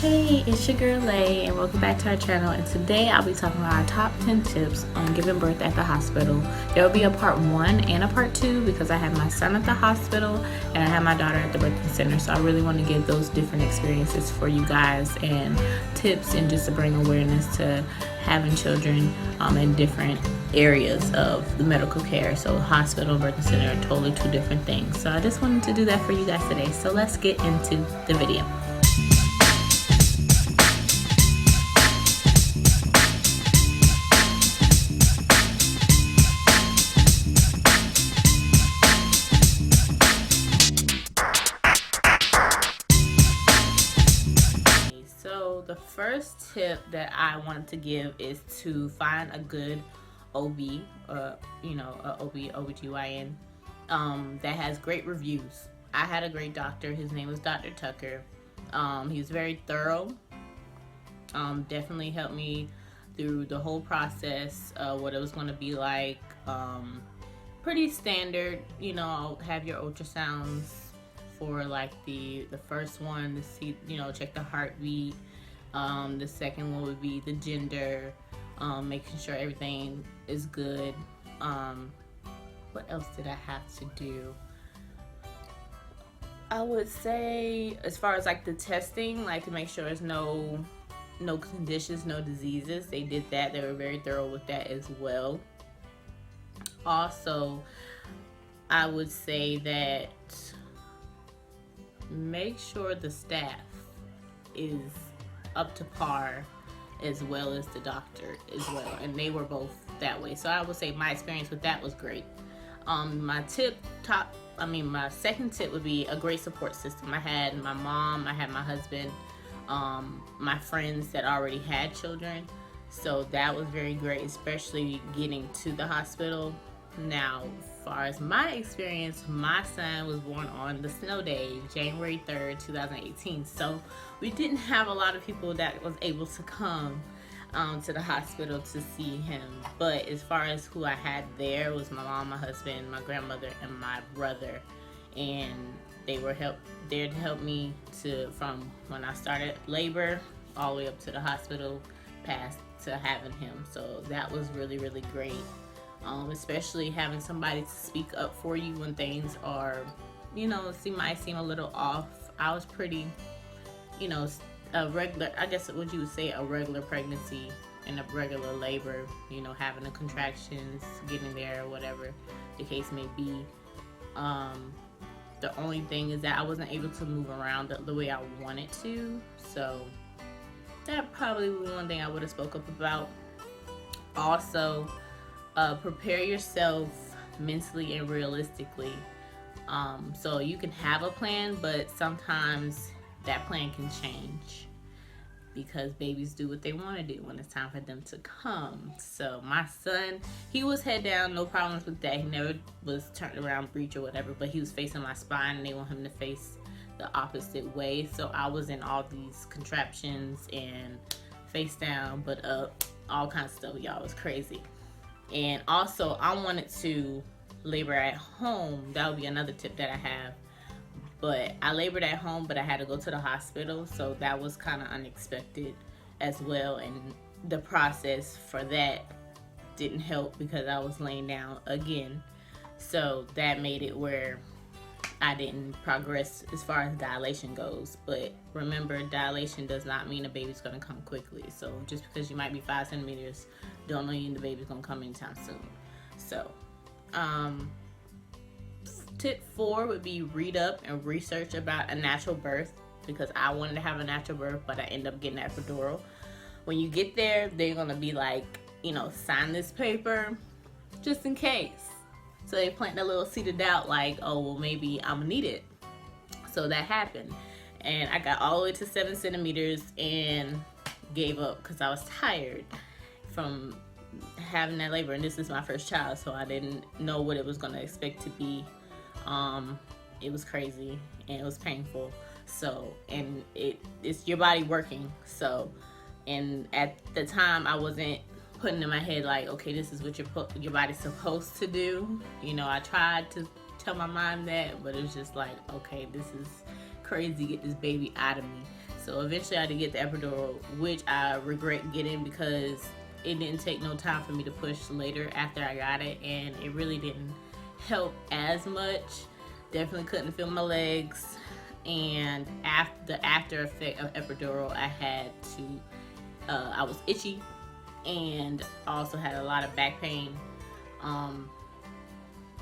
Hey, it's your girl Lay, and welcome back to our channel. And today I'll be talking about our top 10 tips on giving birth at the hospital. There will be a part 1 and a part 2 because I had my son at the hospital and I had my daughter at the birthing center. So I really want to give those different experiences for you guys and tips, and just to bring awareness to having children in different areas of the medical care. So hospital and birthing center are totally two different things. So I just wanted to do that for you guys today. So let's get into the video. So the first tip that I wanted to give is to find a good OB, a OBGYN that has great reviews. I had a great doctor. His name was Dr. Tucker. He was very thorough. Definitely helped me through the whole process, what it was going to be like. Pretty standard, I'll have your ultrasounds for like the first one to see, check the heartbeat. The second one would be the gender, making sure everything is good. What else did I have to do? I would say, as far as like the testing, like to make sure there's no conditions, no diseases. They did that. They were very thorough with that as well. Also, I would say that make sure the staff is up to par, as well as the doctor as well, and they were both that way. So I would say my experience with that was great. My second tip would be a great support system. I had my mom, I had my husband, my friends that already had children, so that was very great, especially getting to the hospital. Now, as far as my experience, my son was born on the snow day, January 3rd, 2018. So we didn't have a lot of people that was able to come to the hospital to see him. But as far as who I had there was my mom, my husband, my grandmother, and my brother. And they were there to help me from when I started labor all the way up to the hospital, past to having him. So that was really, really great. Especially having somebody to speak up for you when things are, might seem a little off. I was pretty, a regular, I guess what you would say, a regular pregnancy and a regular labor, having the contractions, getting there, whatever the case may be. The only thing is that I wasn't able to move around the way I wanted to. So that probably was one thing I would have spoke up about. Also, prepare yourself mentally and realistically. So you can have a plan, but sometimes that plan can change because babies do what they want to do when it's time for them to come. So my son, he was head down, no problems with that. He never was turned around, breech or whatever, but he was facing my spine and they want him to face the opposite way. So I was in all these contraptions and face down, but up, all kinds of stuff. Y'all, it was crazy. And also, I wanted to labor at home. That would be another tip that I have. But I labored at home, but I had to go to the hospital. So that was kind of unexpected as well. And the process for that didn't help because I was laying down again. So that made it where I didn't progress as far as dilation goes. But remember, dilation does not mean a baby's going to come quickly. So just because you might be 5 centimeters, don't mean the baby's going to come anytime soon. So, tip 4 would be read up and research about a natural birth, because I wanted to have a natural birth, but I ended up getting that epidural. When you get there, they're going to be like, sign this paper just in case. So they plant that little seed of doubt, like, oh, well, maybe I'm gonna need it. So that happened. And I got all the way to 7 centimeters and gave up because I was tired from having that labor. And this is my first child, so I didn't know what it was gonna expect to be. It was crazy and it was painful. So, and it's your body working. So, and at the time I wasn't putting in my head like, okay, this is what your body's supposed to do. I tried to tell my mind that, but it's just like, okay, this is crazy, get this baby out of me. So eventually I had to get the epidural, which I regret getting because it didn't take no time for me to push later after I got it, and it really didn't help as much. Definitely couldn't feel my legs, and after the after effect of epidural, I had to, I was itchy, and also had a lot of back pain, and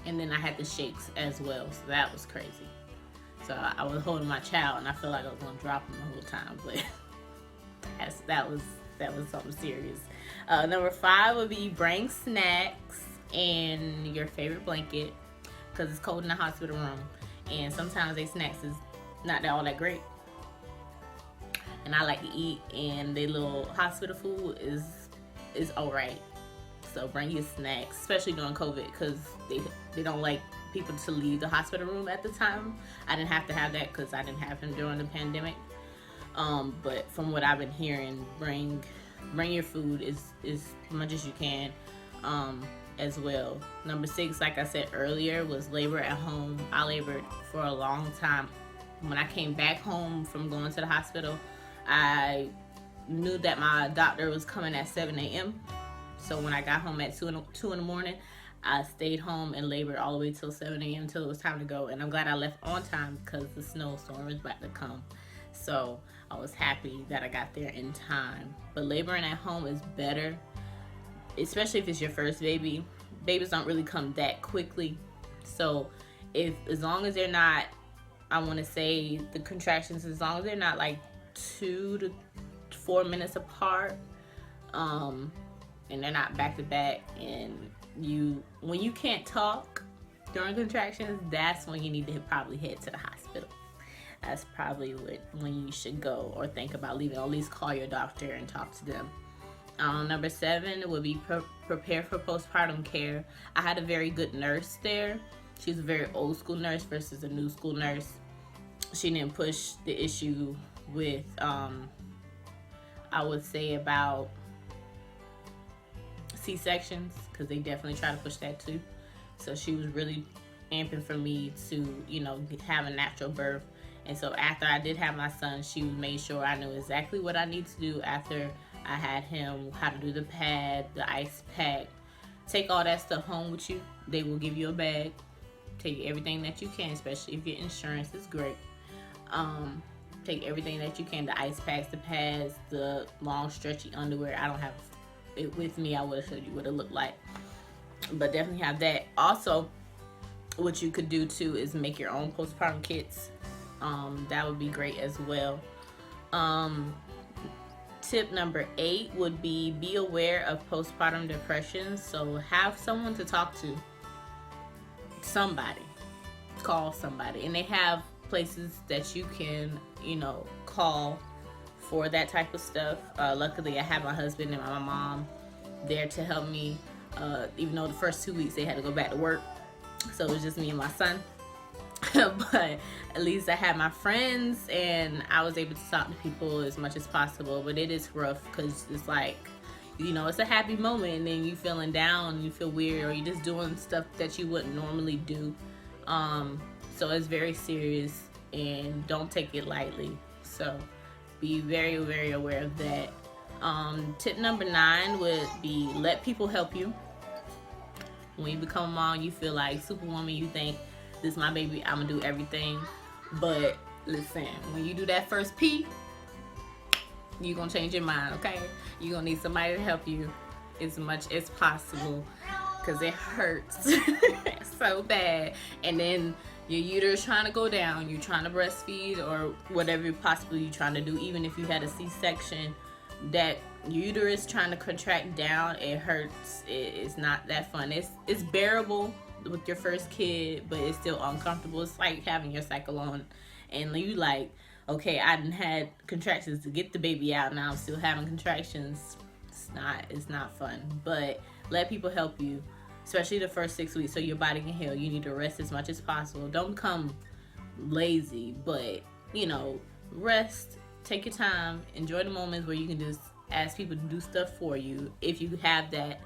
then I had the shakes as well, so that was crazy. So I was holding my child, and I felt like I was gonna drop him the whole time, but that was something serious. Number 5 would be bring snacks and your favorite blanket, because it's cold in the hospital room, and sometimes they snacks is not all that great. And I like to eat, and the little hospital food is alright. So bring your snacks, especially during COVID, because they don't like people to leave the hospital room at the time. I didn't have to have that because I didn't have him during the pandemic. But from what I've been hearing, bring your food as much as you can, as well. Number 6, like I said earlier, was labor at home. I labored for a long time. When I came back home from going to the hospital, I knew that my doctor was coming at 7 a.m. So when I got home at 2 in the morning, I stayed home and labored all the way till 7 a.m. until it was time to go. And I'm glad I left on time because the snowstorm was about to come. So I was happy that I got there in time. But laboring at home is better, especially if it's your first baby. Babies don't really come that quickly. So as long as they're not, I want to say the contractions, as long as they're not like 2 to 4 minutes apart, and they're not back to back, and when you can't talk during contractions, that's when you need to probably head to the hospital. That's probably when you should go or think about leaving, or at least call your doctor and talk to them. Number 7 would be prepare for postpartum care. I had a very good nurse there. She's a very old school nurse versus a new school nurse. She didn't push the issue with, I would say, about C-sections, because they definitely try to push that too. So she was really amping for me to, have a natural birth. And so after I did have my son, she made sure I knew exactly what I need to do after I had him, how to do the pad, the ice pack. Take all that stuff home with you. They will give you a bag. Take everything that you can, especially if your insurance is great. Take everything that you can, the ice packs, the pads, the long stretchy underwear. I don't have it with me. I would have showed you what it looked like. But definitely have that. Also, what you could do too is make your own postpartum kits. That would be great as well. Tip number 8 would be aware of postpartum depression. So have someone to talk to. Somebody. Call somebody. And they have places that you can, call for that type of stuff. Luckily, I have my husband and my mom there to help me. Even though the first 2 weeks they had to go back to work. So it was just me and my son. But at least I had my friends, and I was able to talk to people as much as possible. But it is rough because it's like, it's a happy moment, and then you feeling down, you feel weird, or you're just doing stuff that you wouldn't normally do. So it's very serious, and don't take it lightly. So be very, very aware of that. Tip number 9 would be let people help you. When you become a mom, you feel like Superwoman. You think, this is my baby, I'm gonna do everything. But listen, when you do that first pee, you're gonna change your mind, okay? You're gonna need somebody to help you as much as possible, because it hurts so bad. And then your uterus trying to go down, you're trying to breastfeed or whatever possibly you're trying to do. Even if you had a C-section, that uterus trying to contract down, it hurts. It's not that fun. It's bearable with your first kid, but it's still uncomfortable. It's like having your cycle on, and you like, okay, I done had contractions to get the baby out, now I'm still having contractions. It's not fun. But let people help you, especially the first 6 weeks, so your body can heal. You need to rest as much as possible. Don't become lazy, but rest, take your time, enjoy the moments where you can just ask people to do stuff for you if you have that,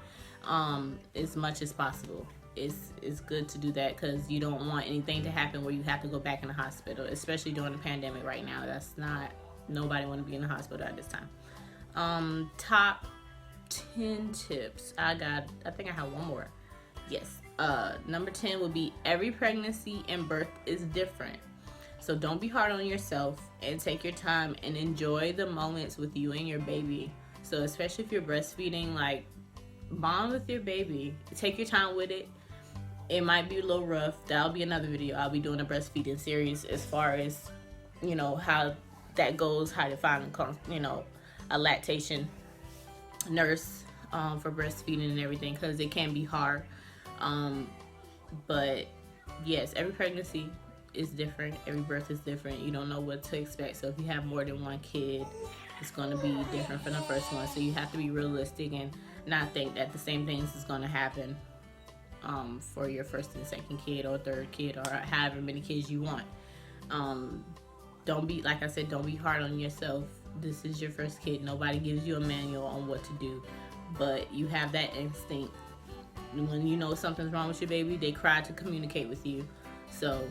as much as possible. It's good to do that, because you don't want anything to happen where you have to go back in the hospital, especially during the pandemic right now. That's not Nobody want to be in the hospital at this time. Top 10 tips. I think I have one more. Yes. Number 10 would be every pregnancy and birth is different. So don't be hard on yourself and take your time and enjoy the moments with you and your baby. So especially if you're breastfeeding, like, bond with your baby. Take your time with it. It might be a little rough. That'll be another video. I'll be doing a breastfeeding series as far as, how that goes, how to find, a lactation nurse for breastfeeding and everything, because it can be hard. But yes, every pregnancy is different. Every birth is different. You don't know what to expect. So if you have more than one kid, it's going to be different from the first one. So you have to be realistic and not think that the same things is going to happen for your first and second kid or third kid or however many kids you want. Don't be, like I said, don't be hard on yourself. This is your first kid. Nobody gives you a manual on what to do, but you have that instinct. When you know something's wrong with your baby, they cry to communicate with you. So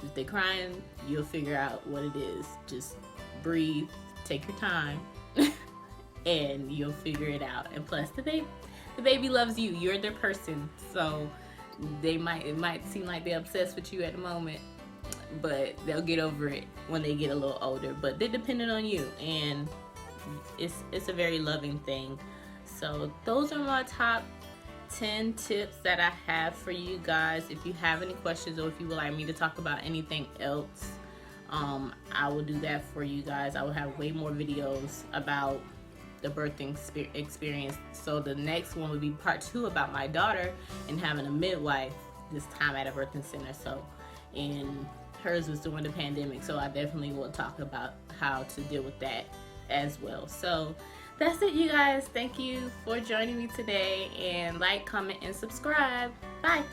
if they're crying, you'll figure out what it is. Just breathe, take your time, and you'll figure it out. And plus, the baby loves you. You're their person. So it might seem like they're obsessed with you at the moment, but they'll get over it when they get a little older. But they're dependent on you, and it's a very loving thing. So those are my top 10 tips that I have for you guys. If you have any questions or if you would like me to talk about anything else, I will do that for you guys. I will have way more videos about the birthing experience. So the next one will be part 2 about my daughter and having a midwife, this time at a birthing center. So, and hers was during the pandemic, so I definitely will talk about how to deal with that as well. So that's it, you guys. Thank you for joining me today, and like, comment, and subscribe. Bye.